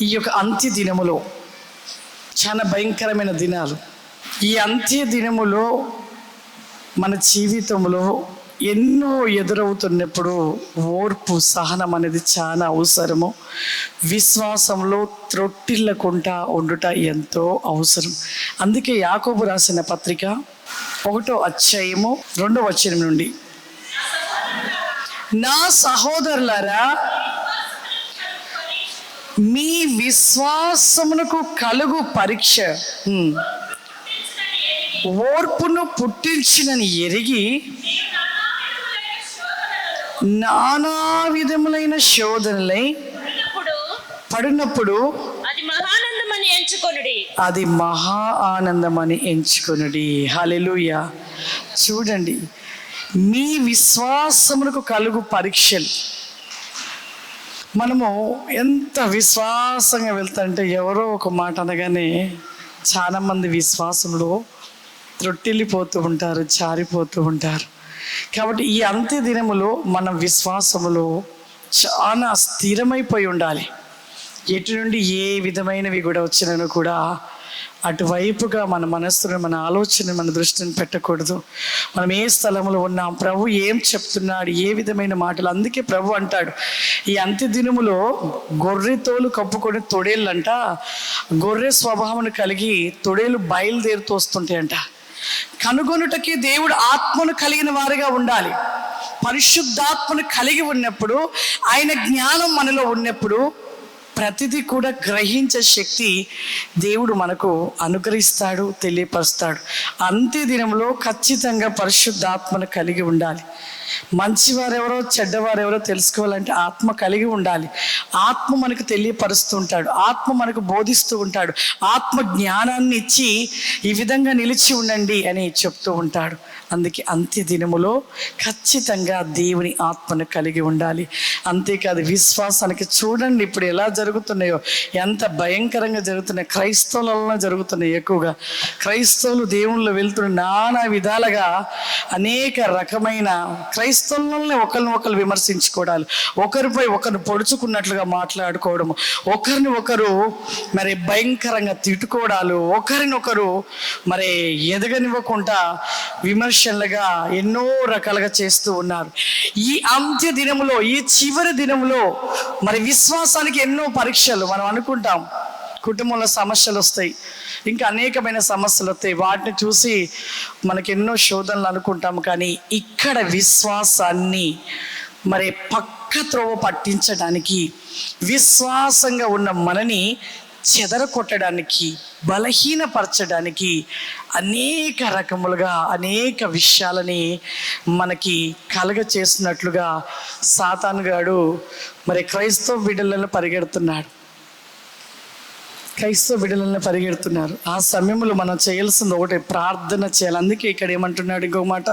ఈ యొక్క అంత్య దినములో చాలా భయంకరమైన దినాలు. ఈ అంత్య దినములో మన జీవితంలో ఎన్నో ఎదురవుతున్నప్పుడు ఓర్పు, సహనం అనేది చాలా అవసరము. విశ్వాసంలో త్రొట్టిల్లకుండా ఉండుట ఎంతో అవసరం. అందుకే యాకోబు రాసిన పత్రిక 1వ అధ్యాయము 2వ వచనం నుండి, నా సహోదరులారా, మీ విశ్వాసమునకు కలుగు పరీక్ష ఓర్పును పుట్టించినని ఎరిగి నానా విధములైన శోధనలై పడినప్పుడు అది మహా ఆనందమని ఎంచుకొనుడి. హల్లెలూయా. చూడండి, మీ విశ్వాసమునకు కలుగు పరీక్షలు. మనము ఎంత విశ్వాసంగా వెళ్తుంటే ఎవరో ఒక మాట అనగానే చాలామంది విశ్వాసంలో త్రొట్టిల్లిపోతూ ఉంటారు, జారిపోతూ ఉంటారు. కాబట్టి ఈ అంత్య దినములో మన విశ్వాసములో చాలా స్థిరమైపోయి ఉండాలి. ఎటు నుండి ఏ విధమైనవి కూడా వచ్చినను కూడా అటువైపుగా మన మనస్సును, మన ఆలోచన, మన దృష్టిని పెట్టకూడదు. మనం ఏ స్థలంలో ఉన్నాం, ప్రభు ఏం చెప్తున్నాడు, ఏ విధమైన మాటలు. అందుకే ప్రభు అంటాడు, ఈ అంత్య దినములో గొర్రె తోలు కప్పుకొని తొడేళ్ళంట, గొర్రె స్వభావం కలిగి తొడేలు బయలుదేరుతూ వస్తుంటాయంట. కనుగొనుటకి దేవుడు ఆత్మను కలిగిన వారిగా ఉండాలి. పరిశుద్ధాత్మను కలిగి ఉన్నప్పుడు, ఆయన జ్ఞానం మనలో ఉన్నప్పుడు ప్రతిదీ కూడా గ్రహించే శక్తి దేవుడు మనకు అనుగ్రహిస్తాడు, తెలియపరుస్తాడు. అంత్య దినంలో ఖచ్చితంగా పరిశుద్ధాత్మను కలిగి ఉండాలి. మంచివారెవరో చెడ్డవారెవరో తెలుసుకోవాలంటే ఆత్మ కలిగి ఉండాలి. ఆత్మ మనకు తెలియపరుస్తూ ఉంటాడు, ఆత్మ మనకు బోధిస్తూ ఉంటాడు, ఆత్మ జ్ఞానాన్ని ఇచ్చి ఈ విధంగా నిలిచి ఉండండి అని చెప్తూ ఉంటాడు. అందుకే అంత్య దినములో ఖచ్చితంగా దేవుని ఆత్మను కలిగి ఉండాలి. అంతేకాదు విశ్వాసానికి చూడండి ఇప్పుడు ఎలా జరుగుతున్నాయో, ఎంత భయంకరంగా జరుగుతున్నాయి. క్రైస్తవులలో జరుగుతున్నాయి ఎక్కువగా. క్రైస్తవులు దేవుళ్ళు వెళ్తున్న నానా విధాలుగా అనేక రకమైన క్రైస్తవులనే ఒకరిని విమర్శించుకోవడాలు, ఒకరిపై ఒకరు పొడుచుకున్నట్లుగా మాట్లాడుకోవడము, ఒకరిని ఒకరు మరి భయంకరంగా తిట్టుకోవడాలు, ఒకరినొకరు మరి ఎదగనివ్వకుండా విమర్శలుగా ఎన్నో రకాలుగా చేస్తూ ఉన్నారు. ఈ అంత్య దినములో, ఈ చివరి దినములో మరి విశ్వాసానికి ఎన్నో పరీక్షలు. మనం అనుకుంటాం కుటుంబంలో సమస్యలు వస్తాయి, ఇంకా అనేకమైన సమస్యలు వస్తాయి, వాటిని చూసి మనకి ఎన్నో శోధనలు అనుకుంటాము. కానీ ఇక్కడ విశ్వాసాన్ని మరి పక్క త్రోవ పట్టించడానికి, విశ్వాసంగా ఉన్న మనని చెదరకొట్టడానికి, బలహీనపరచడానికి అనేక రకములుగా అనేక విషయాలని మనకి కలగ చేస్తున్నట్లుగా సాతానుగాడు మరి క్రైస్తవ బిడ్డలను పరిగెడుతున్నారు. ఆ సమయంలో మనం చేయాల్సింది ఒకటి, ప్రార్థన చేయాలి. అందుకే ఇక్కడ ఏమంటున్నాడు ఇంకో మాట,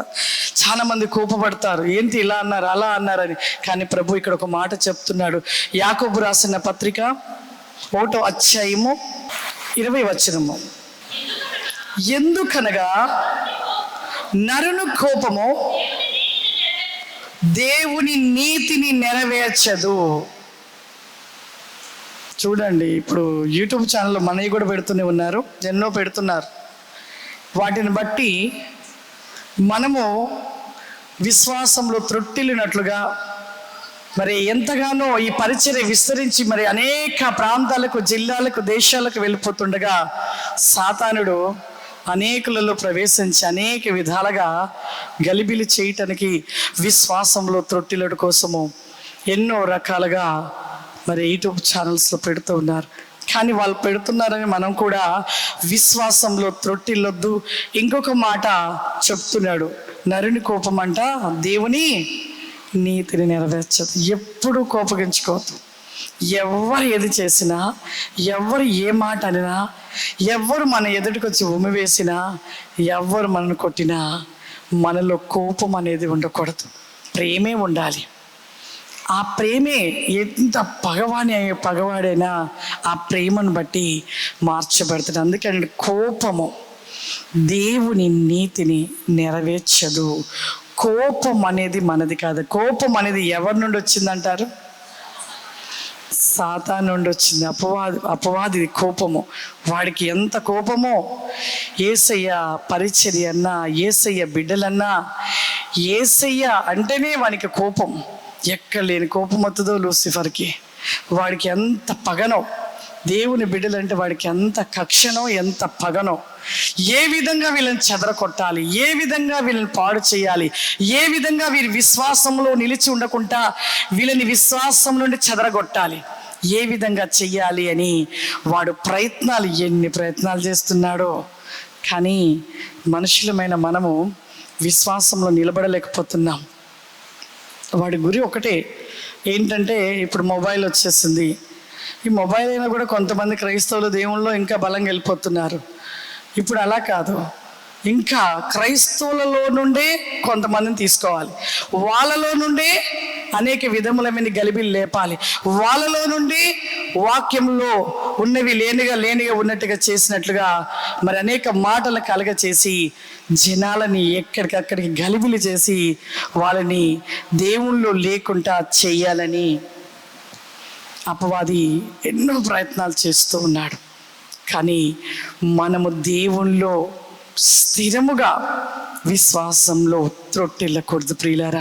చాలా మంది కోపపడతారు, ఏంటి ఇలా అన్నారు అలా అన్నారని. కానీ ప్రభు ఇక్కడ ఒక మాట చెప్తున్నాడు. యాకోబు రాసిన పత్రిక 1వ అధ్యాయము 20వ వచనము, ఎందుకనగా నరుని కోపము దేవుని నీతిని నెరవేర్చదు. చూడండి, ఇప్పుడు యూట్యూబ్ ఛానల్లో మనవి కూడా పెడుతూనే ఉన్నారు, ఎన్నో పెడుతున్నారు. వాటిని బట్టి మనము విశ్వాసంలో త్రొట్టిల్లినట్లుగా మరి ఎంతగానో ఈ పరిచర్య విస్తరించి మరి అనేక ప్రాంతాలకు, జిల్లాలకు, దేశాలకు వెళ్ళిపోతుండగా సాతానుడు అనేకులలో ప్రవేశించి అనేక విధాలుగా గలిబిలి చేయటానికి, విశ్వాసంలో త్రొట్టిల్లడం కోసము ఎన్నో రకాలుగా మరి యూట్యూబ్ ఛానల్స్లో పెడుతూ ఉన్నారు. కానీ వాళ్ళు పెడుతున్నారని మనం కూడా విశ్వాసంలో త్రొట్టిల్లొద్దు. ఇంకొక మాట చెప్తున్నాడు, నరుని కోపం అంట దేవుని నీతిని నెరవేర్చదు. ఎప్పుడు కోపగించుకోవద్దు. ఎవరు ఏది చేసినా, ఎవరు ఏ మాట అనినా, ఎవరు మన ఎదుటికి వచ్చి ఉమ్మి వేసినా, ఎవరు మనల్ని కొట్టినా మనలో కోపం అనేది ఉండకూడదు. ప్రేమే ఉండాలి. ఆ ప్రేమే ఎంత పగవాడైనా ఆ ప్రేమను బట్టి మార్చబడుతుంది. అందుకని కోపము దేవుని నీతిని నెరవేర్చదు. కోపం అనేది మనది కాదు. కోపం అనేది ఎవరి నుండి వచ్చిందంటారు? సాతాను నుండి వచ్చింది, అపవాది కోపము. వాడికి ఎంత కోపమో, యేసయ్య పరిచర్య అన్నా, యేసయ్య బిడ్డలన్నా, యేసయ్య అంటేనే వానికి కోపం. ఎక్కడ లేని కోపం వస్తుందో లూసిఫర్కి. వాడికి ఎంత పగనో, దేవుని బిడ్డలంటే వాడికి ఎంత కక్షనో, ఎంత పగనో. ఏ విధంగా వీళ్ళని చెదరకొట్టాలి, ఏ విధంగా వీళ్ళని పాడు చేయాలి, ఏ విధంగా వీరి విశ్వాసంలో నిలిచి ఉండకుండా వీళ్ళని విశ్వాసం నుండి చెదరగొట్టాలి, ఏ విధంగా చెయ్యాలి అని వాడు ఎన్ని ప్రయత్నాలు చేస్తున్నాడో. కానీ మనుషులమైన మనము విశ్వాసంలో నిలబడలేకపోతున్నాం. వాడి గురి ఒకటే, ఏంటంటే ఇప్పుడు మొబైల్ వచ్చేసింది. ఈ మొబైల్ అయినా కూడా కొంతమంది క్రైస్తవులు దేవుళ్ళలో ఇంకా బలంగా వెళ్ళిపోతున్నారు. ఇప్పుడు అలా కాదు, ఇంకా క్రైస్తవులలో నుండే కొంతమందిని తీసుకోవాలి, వాళ్ళలో నుండే అనేక విధములమైన గలిబిలు లేపాలి, వాళ్ళలో నుండి వాక్యంలో ఉన్నవి లేనిగా ఉన్నట్టుగా చేసినట్లుగా మరి అనేక మాటలు కలగచేసి జనాలని ఎక్కడికక్కడికి గలిబిలు చేసి వాళ్ళని దేవుళ్ళు లేకుండా చెయ్యాలని అపవాది ఎన్నో ప్రయత్నాలు చేస్తూ ఉన్నాడు. కానీ మనము దేవుళ్ళో స్థిరముగా విశ్వాసంలో త్రొట్టిల్లకూడదు ప్రియులారా.